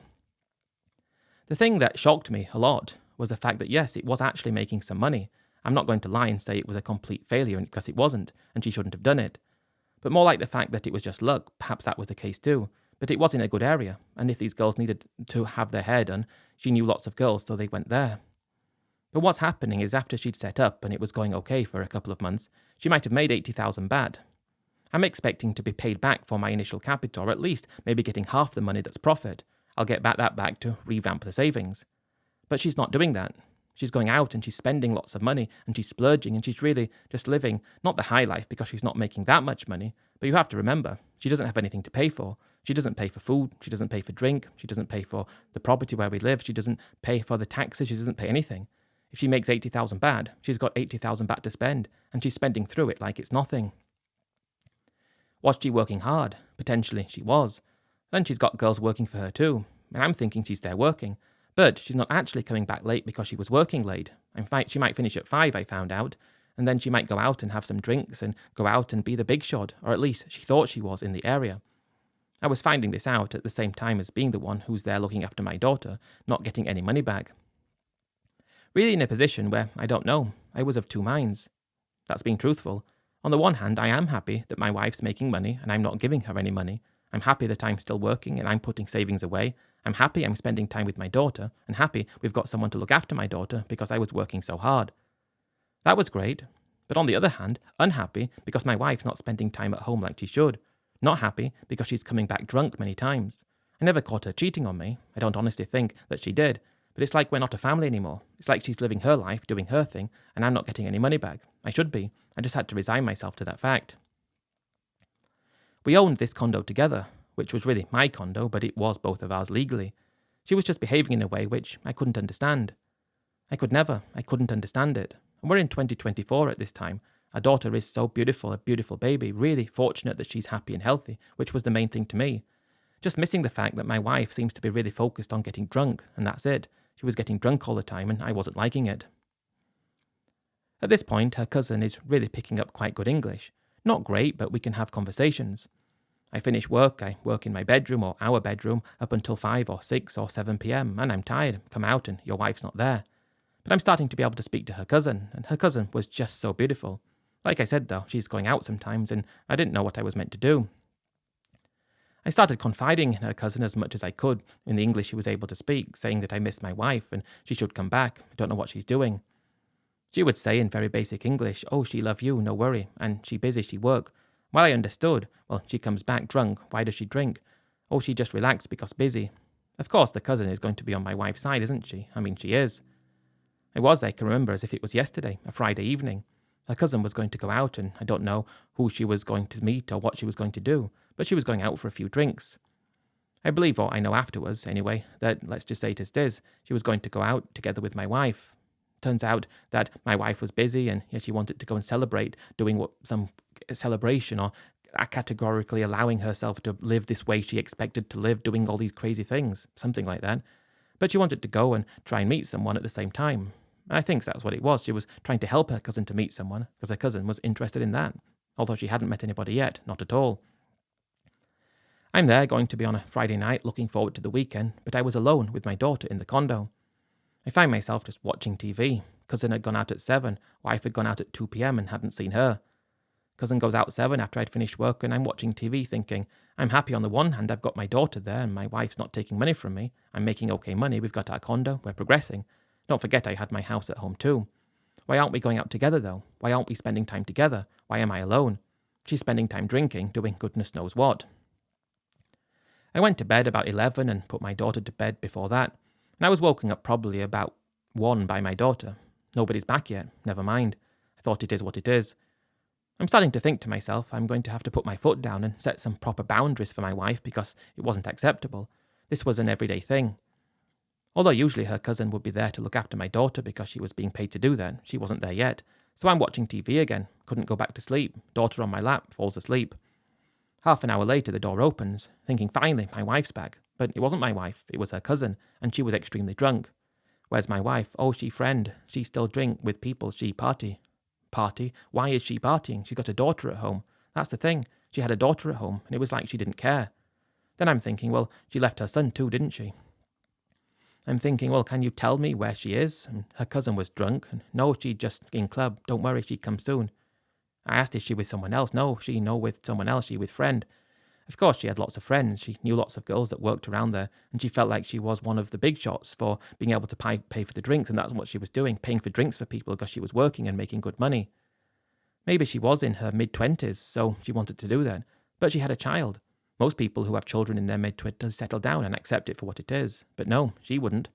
The thing that shocked me a lot was the fact that yes, it was actually making some money. I'm not going to lie and say it was a complete failure because it wasn't, and she shouldn't have done it. But more like the fact that it was just luck, perhaps that was the case too. But it was in a good area, and if these girls needed to have their hair done, she knew lots of girls, so they went there. But what's happening is after she'd set up and it was going okay for a couple of months, she might have made 80,000 baht. I'm expecting to be paid back for my initial capital, or at least maybe getting half the money that's profit. I'll get that back to revamp the savings. But she's not doing that. She's going out and she's spending lots of money and she's splurging and she's really just living, not the high life because she's not making that much money, but you have to remember, she doesn't have anything to pay for. She doesn't pay for food, she doesn't pay for drink, she doesn't pay for the property where we live, she doesn't pay for the taxes, she doesn't pay anything. If she makes 80,000 baht, she's got 80,000 baht to spend, and she's spending through it like it's nothing. Was she working hard? Potentially she was. Then she's got girls working for her too, and I'm thinking she's there working. But she's not actually coming back late because she was working late. In fact, she might finish at 5, I found out, and then she might go out and have some drinks and go out and be the big shot, or at least she thought she was in the area. I was finding this out at the same time as being the one who's there looking after my daughter, not getting any money back. Really in a position where, I don't know, I was of two minds. That's being truthful. On the one hand, I am happy that my wife's making money and I'm not giving her any money. I'm happy that I'm still working and I'm putting savings away. I'm happy I'm spending time with my daughter, and happy we've got someone to look after my daughter because I was working so hard. That was great. But on the other hand, unhappy because my wife's not spending time at home like she should. Not happy because she's coming back drunk many times. I never caught her cheating on me. I don't honestly think that she did. But it's like we're not a family anymore. It's like she's living her life, doing her thing, and I'm not getting any money back. I should be. I just had to resign myself to that fact. We owned this condo together, which was really my condo, but it was both of ours legally. She was just behaving in a way which I couldn't understand. I couldn't understand it. And we're in 2024 at this time. Our daughter is so beautiful, a beautiful baby, really fortunate that she's happy and healthy, which was the main thing to me. Just missing the fact that my wife seems to be really focused on getting drunk, and that's it. She was getting drunk all the time, and I wasn't liking it. At this point, her cousin is really picking up quite good English. Not great, but we can have conversations. I finish work, I work in my bedroom or our bedroom up until 5 or 6 or 7 p.m, and I'm tired, come out and your wife's not there. But I'm starting to be able to speak to her cousin, and her cousin was just so beautiful. Like I said though, she's going out sometimes, and I didn't know what I was meant to do. I started confiding in her cousin as much as I could in the English she was able to speak, saying that I missed my wife and she should come back, I don't know what she's doing. She would say in very basic English, "Oh, she love you, no worry, and she busy, she work." Well, I understood, well, she comes back drunk, why does she drink? Oh, she just relaxed because busy. Of course, the cousin is going to be on my wife's side, isn't she? I mean, she is. I can remember as if it was yesterday, a Friday evening. Her cousin was going to go out, and I don't know who she was going to meet or what she was going to do, but she was going out for a few drinks. I believe, or I know afterwards, anyway, that, let's just say it as it is, she was going to go out together with my wife. Turns out that my wife was busy, and she wanted to go and celebrate, doing some celebration, or categorically allowing herself to live this way she expected to live, doing all these crazy things, something like that. But she wanted to go and try and meet someone at the same time. And I think that's what it was. She was trying to help her cousin to meet someone, because her cousin was interested in that, although she hadn't met anybody yet, not at all. I'm there, going to be on a Friday night, looking forward to the weekend, but I was alone with my daughter in the condo. I find myself just watching TV. Cousin had gone out at 7, wife had gone out at 2 p.m. and hadn't seen her. Cousin goes out 7 after I'd finished work, and I'm watching TV thinking, I'm happy on the one hand, I've got my daughter there and my wife's not taking money from me. I'm making okay money, we've got our condo, we're progressing. Don't forget I had my house at home too. Why aren't we going out together though? Why aren't we spending time together? Why am I alone? She's spending time drinking, doing goodness knows what. I went to bed about 11 and put my daughter to bed before that, and I was woken up probably about 1 by my daughter. Nobody's back yet, never mind. I thought it is what it is. I'm starting to think to myself, I'm going to have to put my foot down and set some proper boundaries for my wife because it wasn't acceptable. This was an everyday thing. Although usually her cousin would be there to look after my daughter because she was being paid to do that, she wasn't there yet. So I'm watching TV again, couldn't go back to sleep, daughter on my lap, falls asleep. Half an hour later the door opens, thinking finally my wife's back. But it wasn't my wife, it was her cousin, and she was extremely drunk. Where's my wife? Oh, she friend. She still drink with people, she party. Party? Why is she partying? She got a daughter at home. That's the thing. She had a daughter at home, and it was like she didn't care. Then I'm thinking, well, she left her son too, didn't she? I'm thinking, well, can you tell me where she is? And her cousin was drunk. And no, she just in club. Don't worry, she comes soon. I asked if she with someone else. No, with someone else. She with friend. Of course, she had lots of friends. She knew lots of girls that worked around there, and she felt like she was one of the big shots for being able to pay for the drinks, and that's what she was doing, paying for drinks for people because she was working and making good money. Maybe she was in her mid-20s, so she wanted to do that, but she had a child. Most people who have children in their mid-20s settle down and accept it for what it is, but no, she wouldn't.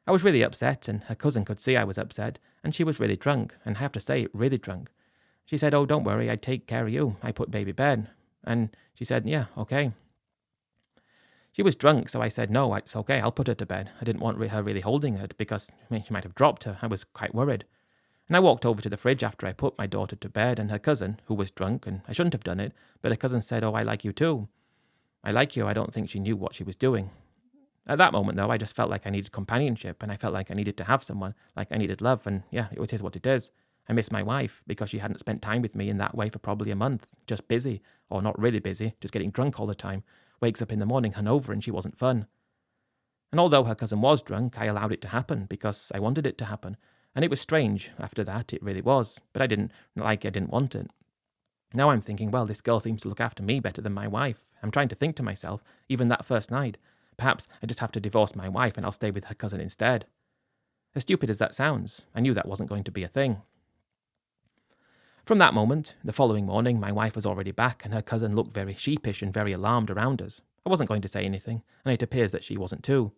I was really upset, and her cousin could see I was upset, and she was really drunk, and I have to say, really drunk. She said, oh, don't worry, I take care of you. I put baby bed. And she said, yeah, okay. She was drunk, so I said, no, it's okay, I'll put her to bed. I didn't want her really holding her because she might have dropped her. I was quite worried. And I walked over to the fridge after I put my daughter to bed, and her cousin, who was drunk, and I shouldn't have done it, but her cousin said, oh, I like you too. I like you. I don't think she knew what she was doing. At that moment, though, I just felt like I needed companionship, and I felt like I needed to have someone, like I needed love, and yeah, it is what it is. I miss my wife because she hadn't spent time with me in that way for probably a month, just busy, or not really busy, just getting drunk all the time, wakes up in the morning hungover and she wasn't fun. And although her cousin was drunk, I allowed it to happen because I wanted it to happen, and it was strange after that, it really was, but I didn't want it. Now I'm thinking, well, this girl seems to look after me better than my wife. I'm trying to think to myself, even that first night, perhaps I just have to divorce my wife and I'll stay with her cousin instead. As stupid as that sounds, I knew that wasn't going to be a thing. From that moment, the following morning, my wife was already back and her cousin looked very sheepish and very alarmed around us. I wasn't going to say anything, and it appears that she wasn't too.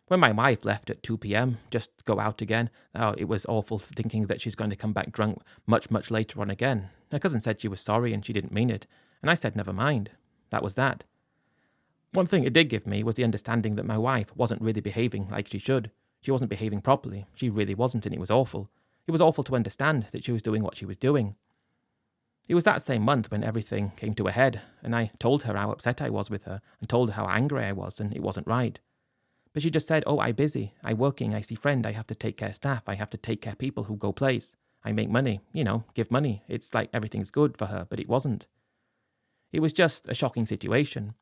When my wife left at 2 p.m, just to go out again, it was awful thinking that she's going to come back drunk much, much later on again. Her cousin said she was sorry and she didn't mean it, and I said never mind. That was that. One thing it did give me was the understanding that my wife wasn't really behaving like she should. She wasn't behaving properly. She really wasn't, and it was awful. It was awful to understand that she was doing what she was doing. It was that same month when everything came to a head, and I told her how upset I was with her, and told her how angry I was, and it wasn't right. But she just said, oh, I busy, I working, I see friend, I have to take care staff, I have to take care people who go place. I make money, give money. It's like everything's good for her, but it wasn't. It was just a shocking situation.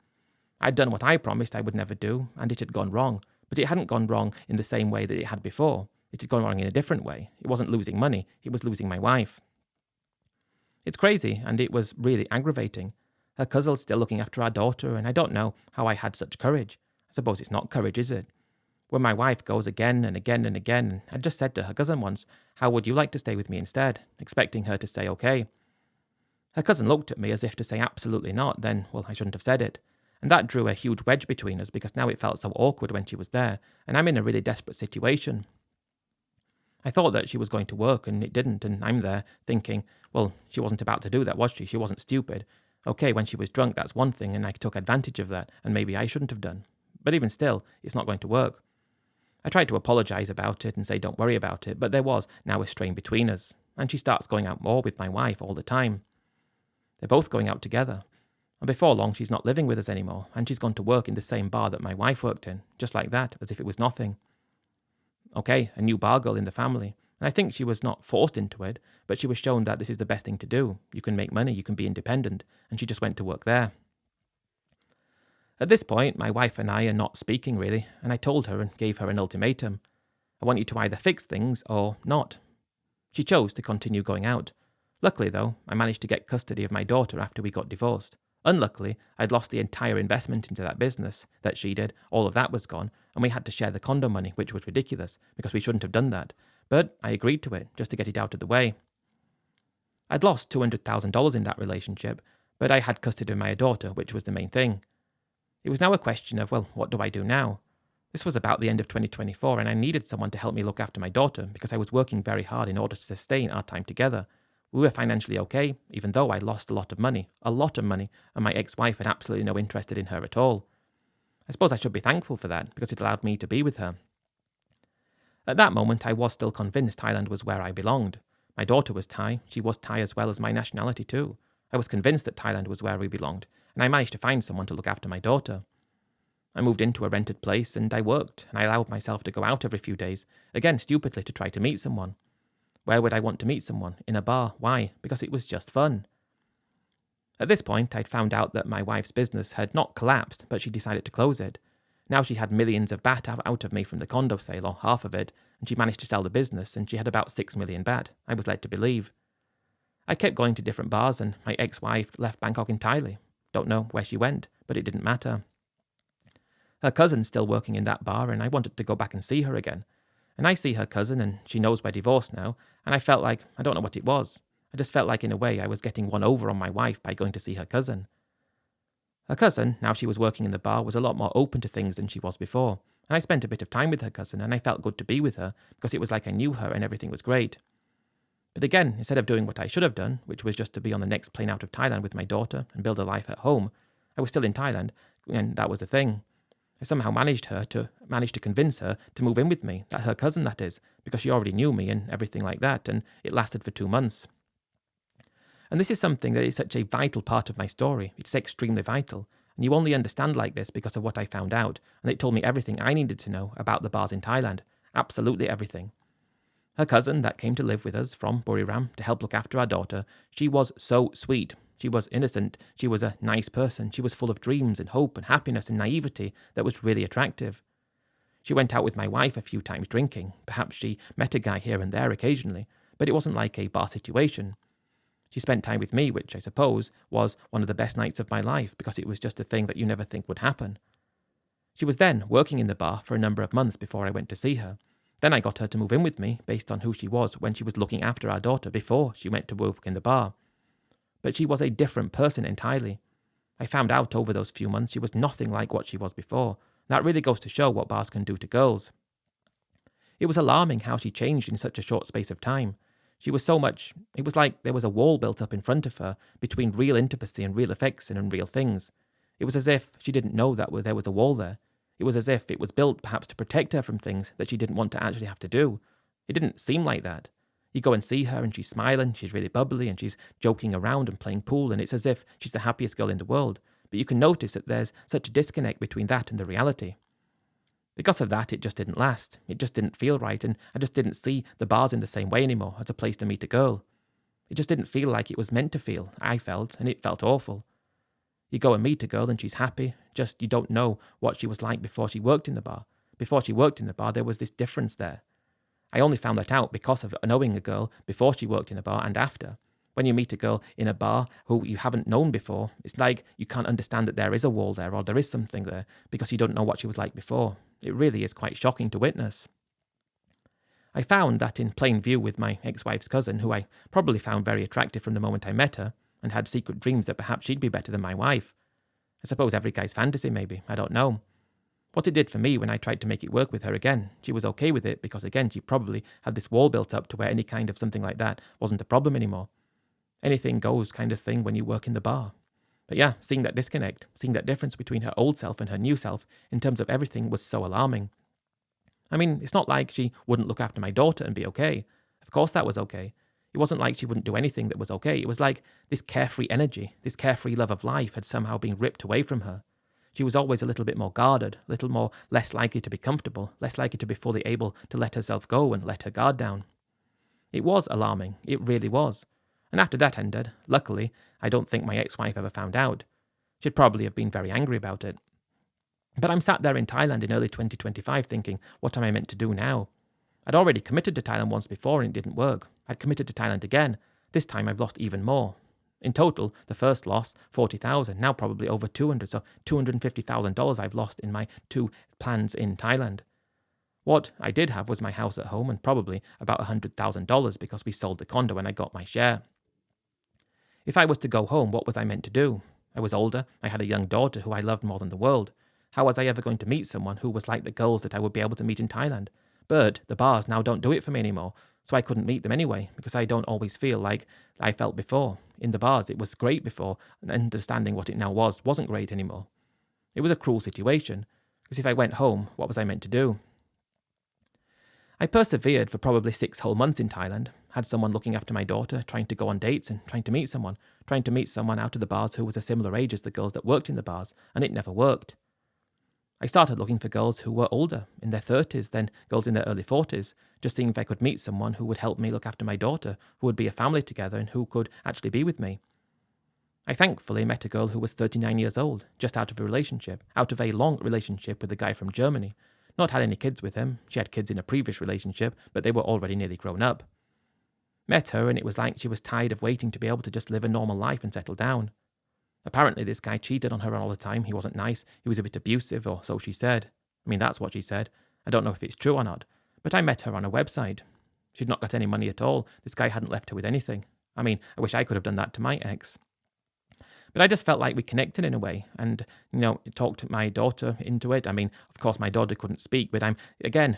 I'd done what I promised I would never do, and it had gone wrong, but it hadn't gone wrong in the same way that it had before. It had gone wrong in a different way. It wasn't losing money, it was losing my wife. It's crazy, and it was really aggravating. Her cousin's still looking after our daughter, and I don't know how I had such courage. I suppose it's not courage, is it? When my wife goes again and again and again, I just said to her cousin once, how would you like to stay with me instead? Expecting her to say okay. Her cousin looked at me as if to say absolutely not, then, well, I shouldn't have said it. And that drew a huge wedge between us because now it felt so awkward when she was there, and I'm in a really desperate situation. I thought that she was going to work, and it didn't, and I'm there thinking, well, she wasn't about to do that, was she? She wasn't stupid. Okay, when she was drunk, that's one thing, and I took advantage of that, and maybe I shouldn't have done. But even still, it's not going to work. I tried to apologise about it and say don't worry about it, but there was now a strain between us, and she starts going out more with my wife all the time. They're both going out together, and before long she's not living with us anymore, and she's gone to work in the same bar that my wife worked in, just like that, as if it was nothing. Okay, a new bar girl in the family, and I think she was not forced into it, but she was shown that this is the best thing to do. You can make money, you can be independent, and she just went to work there. At this point, my wife and I are not speaking really, and I told her and gave her an ultimatum. I want you to either fix things or not. She chose to continue going out. Luckily though, I managed to get custody of my daughter after we got divorced. Unluckily, I'd lost the entire investment into that business that she did, all of that was gone, and we had to share the condo money, which was ridiculous, because we shouldn't have done that. But I agreed to it, just to get it out of the way. I'd lost $200,000 in that relationship, but I had custody of my daughter, which was the main thing. It was now a question of, well, what do I do now? This was about the end of 2024, and I needed someone to help me look after my daughter, because I was working very hard in order to sustain our time together. We were financially okay, even though I lost a lot of money, and my ex-wife had absolutely no interest in her at all. I suppose I should be thankful for that, because it allowed me to be with her. At that moment, I was still convinced Thailand was where I belonged. My daughter was Thai, she was Thai as well as my nationality too. I was convinced that Thailand was where we belonged, and I managed to find someone to look after my daughter. I moved into a rented place, and I worked, and I allowed myself to go out every few days, again stupidly to try to meet someone. Where would I want to meet someone? In a bar. Why? Because it was just fun. At this point, I'd found out that my wife's business had not collapsed, but she decided to close it. Now she had millions of baht out of me from the condo sale, or half of it, and she managed to sell the business, and she had about 6 million baht, I was led to believe. I kept going to different bars, and my ex-wife left Bangkok entirely. Don't know where she went, but it didn't matter. Her cousin's still working in that bar, and I wanted to go back and see her again. And I see her cousin, and she knows we're divorced now, and I felt like, I don't know what it was. I just felt like in a way I was getting one over on my wife by going to see her cousin. Her cousin, now she was working in the bar, was a lot more open to things than she was before, and I spent a bit of time with her cousin, and I felt good to be with her, because it was like I knew her and everything was great. But again, instead of doing what I should have done, which was just to be on the next plane out of Thailand with my daughter and build a life at home, I was still in Thailand, and that was the thing. I somehow managed to convince her to move in with me, that her cousin that is, because she already knew me and everything like that, and it lasted for 2 months. And this is something that is such a vital part of my story. It's extremely vital, and you only understand like this because of what I found out, and it told me everything I needed to know about the bars in Thailand. Absolutely everything. Her cousin that came to live with us from Buriram to help look after our daughter, she was so sweet. She was innocent, she was a nice person, she was full of dreams and hope and happiness and naivety that was really attractive. She went out with my wife a few times drinking, perhaps she met a guy here and there occasionally, but it wasn't like a bar situation. She spent time with me, which I suppose was one of the best nights of my life because it was just a thing that you never think would happen. She was then working in the bar for a number of months before I went to see her. Then I got her to move in with me based on who she was when she was looking after our daughter before she went to work in the bar. But she was a different person entirely. I found out over those few months she was nothing like what she was before. That really goes to show what bars can do to girls. It was alarming how she changed in such a short space of time. It was like there was a wall built up in front of her between real intimacy and real affection and real things. It was as if she didn't know that there was a wall there. It was as if it was built perhaps to protect her from things that she didn't want to actually have to do. It didn't seem like that. You go and see her and she's smiling, she's really bubbly and she's joking around and playing pool and it's as if she's the happiest girl in the world. But you can notice that there's such a disconnect between that and the reality. Because of that, it just didn't last. It just didn't feel right and I just didn't see the bars in the same way anymore as a place to meet a girl. It just didn't feel like it was meant to feel, I felt, and it felt awful. You go and meet a girl and she's happy, just you don't know what she was like before she worked in the bar. Before she worked in the bar, there was this difference there. I only found that out because of knowing a girl before she worked in a bar and after. When you meet a girl in a bar who you haven't known before, it's like you can't understand that there is a wall there or there is something there because you don't know what she was like before. It really is quite shocking to witness. I found that in plain view with my ex-wife's cousin, who I probably found very attractive from the moment I met her, and had secret dreams that perhaps she'd be better than my wife. I suppose every guy's fantasy, maybe. I don't know. What it did for me when I tried to make it work with her again, she was okay with it because, again, she probably had this wall built up to where any kind of something like that wasn't a problem anymore. Anything goes kind of thing when you work in the bar. But yeah, seeing that disconnect, seeing that difference between her old self and her new self in terms of everything was so alarming. I mean, it's not like she wouldn't look after my daughter and be okay. Of course that was okay. It wasn't like she wouldn't do anything that was okay. It was like this carefree energy, this carefree love of life had somehow been ripped away from her. She was always a little bit more guarded, a little more less likely to be comfortable, less likely to be fully able to let herself go and let her guard down. It was alarming, it really was. And after that ended, luckily, I don't think my ex-wife ever found out. She'd probably have been very angry about it. But I'm sat there in Thailand in early 2025 thinking, what am I meant to do now? I'd already committed to Thailand once before and it didn't work. I'd committed to Thailand again. This time I've lost even more. In total, the first loss, $40,000, now probably over $200,000, so $250,000 I've lost in my 2 plans in Thailand. What I did have was my house at home and probably about $100,000 because we sold the condo and I got my share. If I was to go home, what was I meant to do? I was older, I had a young daughter who I loved more than the world. How was I ever going to meet someone who was like the girls that I would be able to meet in Thailand? But the bars now don't do it for me anymore, so I couldn't meet them anyway, because I don't always feel like I felt before. In the bars, it was great before, and understanding what it now wasn't great anymore. It was a cruel situation, because if I went home, what was I meant to do? I persevered for probably 6 whole months in Thailand, had someone looking after my daughter, trying to go on dates and trying to meet someone out of the bars who was a similar age as the girls that worked in the bars, and it never worked. I started looking for girls who were older, in their 30s, then girls in their early 40s, just seeing if I could meet someone who would help me look after my daughter, who would be a family together and who could actually be with me. I thankfully met a girl who was 39 years old, just out of a long relationship with a guy from Germany. Not had any kids with him. She had kids in a previous relationship, but they were already nearly grown up. Met her and it was like she was tired of waiting to be able to just live a normal life and settle down. Apparently this guy cheated on her all the time. He wasn't nice. He was a bit abusive, or so she said. I mean, that's what she said. I don't know if it's true or not. But I met her on a website. She'd not got any money at all. This guy hadn't left her with anything. I mean, I wish I could have done that to my ex. But I just felt like we connected in a way and, talked my daughter into it. I mean, of course, my daughter couldn't speak, but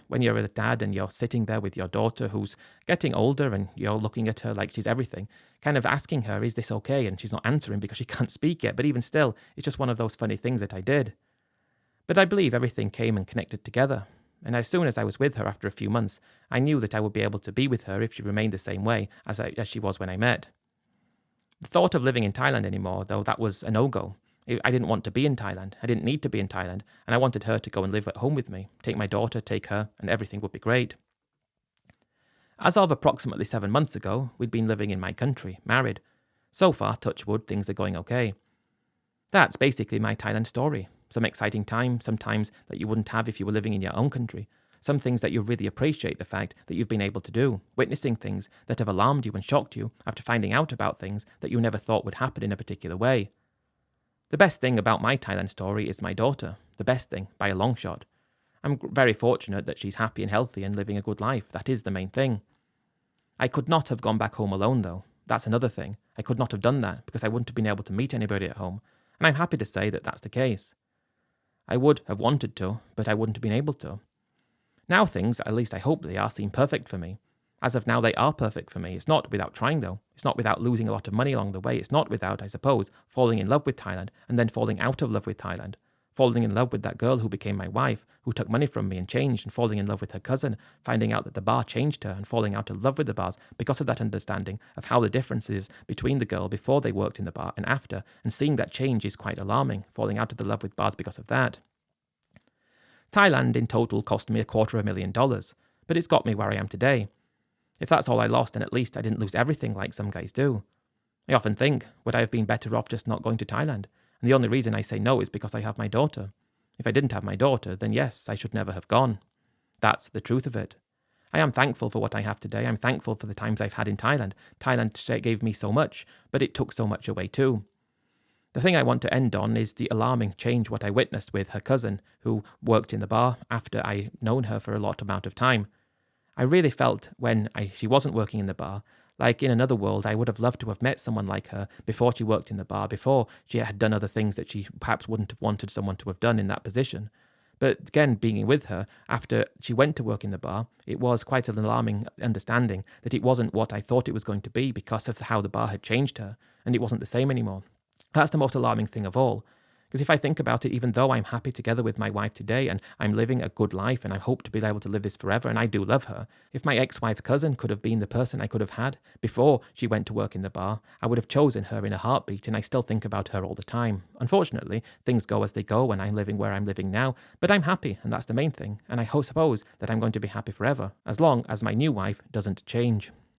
when you're a dad and you're sitting there with your daughter who's getting older and you're looking at her like she's everything, kind of asking her, is this okay? And she's not answering because she can't speak yet. But even still, it's just one of those funny things that I did. But I believe everything came and connected together. And as soon as I was with her after a few months, I knew that I would be able to be with her if she remained the same way as she was when I met. The thought of living in Thailand anymore, though, that was a no-go. I didn't want to be in Thailand. I didn't need to be in Thailand. And I wanted her to go and live at home with me, take my daughter, take her, and everything would be great. As of approximately 7 months ago, we'd been living in my country, married. So far, touch wood, things are going okay. That's basically my Thailand story. Some exciting time, some times that you wouldn't have if you were living in your own country. Some things that you really appreciate the fact that you've been able to do, witnessing things that have alarmed you and shocked you after finding out about things that you never thought would happen in a particular way. The best thing about my Thailand story is my daughter. The best thing, by a long shot. I'm very fortunate that she's happy and healthy and living a good life. That is the main thing. I could not have gone back home alone, though. That's another thing. I could not have done that because I wouldn't have been able to meet anybody at home. And I'm happy to say that that's the case. I would have wanted to, but I wouldn't have been able to. Now things, at least I hope they are, seem perfect for me. As of now, they are perfect for me. It's not without trying, though. It's not without losing a lot of money along the way. It's not without, I suppose, falling in love with Thailand and then falling out of love with Thailand. Falling in love with that girl who became my wife, who took money from me and changed, and falling in love with her cousin, finding out that the bar changed her and falling out of love with the bars because of that understanding of how the difference is between the girl before they worked in the bar and after, and seeing that change is quite alarming, falling out of the love with bars because of that. Thailand in total cost me $250,000, but it's got me where I am today. If that's all I lost, then at least I didn't lose everything like some guys do. I often think, would I have been better off just not going to Thailand? And the only reason I say no is because I have my daughter. If I didn't have my daughter, then yes, I should never have gone. That's the truth of it. I am thankful for what I have today. I'm thankful for the times I've had in Thailand. Thailand gave me so much, but it took so much away too. The thing I want to end on is the alarming change what I witnessed with her cousin, who worked in the bar after I known her for a lot amount of time. I really felt when she wasn't working in the bar, Like in another world, I would have loved to have met someone like her before she worked in the bar, before she had done other things that she perhaps wouldn't have wanted someone to have done in that position. But again, being with her after she went to work in the bar, it was quite an alarming understanding that it wasn't what I thought it was going to be because of how the bar had changed her, and it wasn't the same anymore. That's the most alarming thing of all. Because if I think about it, even though I'm happy together with my wife today and I'm living a good life and I hope to be able to live this forever and I do love her, if my ex-wife's cousin could have been the person I could have had before she went to work in the bar, I would have chosen her in a heartbeat, and I still think about her all the time. Unfortunately, things go as they go and I'm living where I'm living now, but I'm happy and that's the main thing, and I suppose that I'm going to be happy forever, as long as my new wife doesn't change.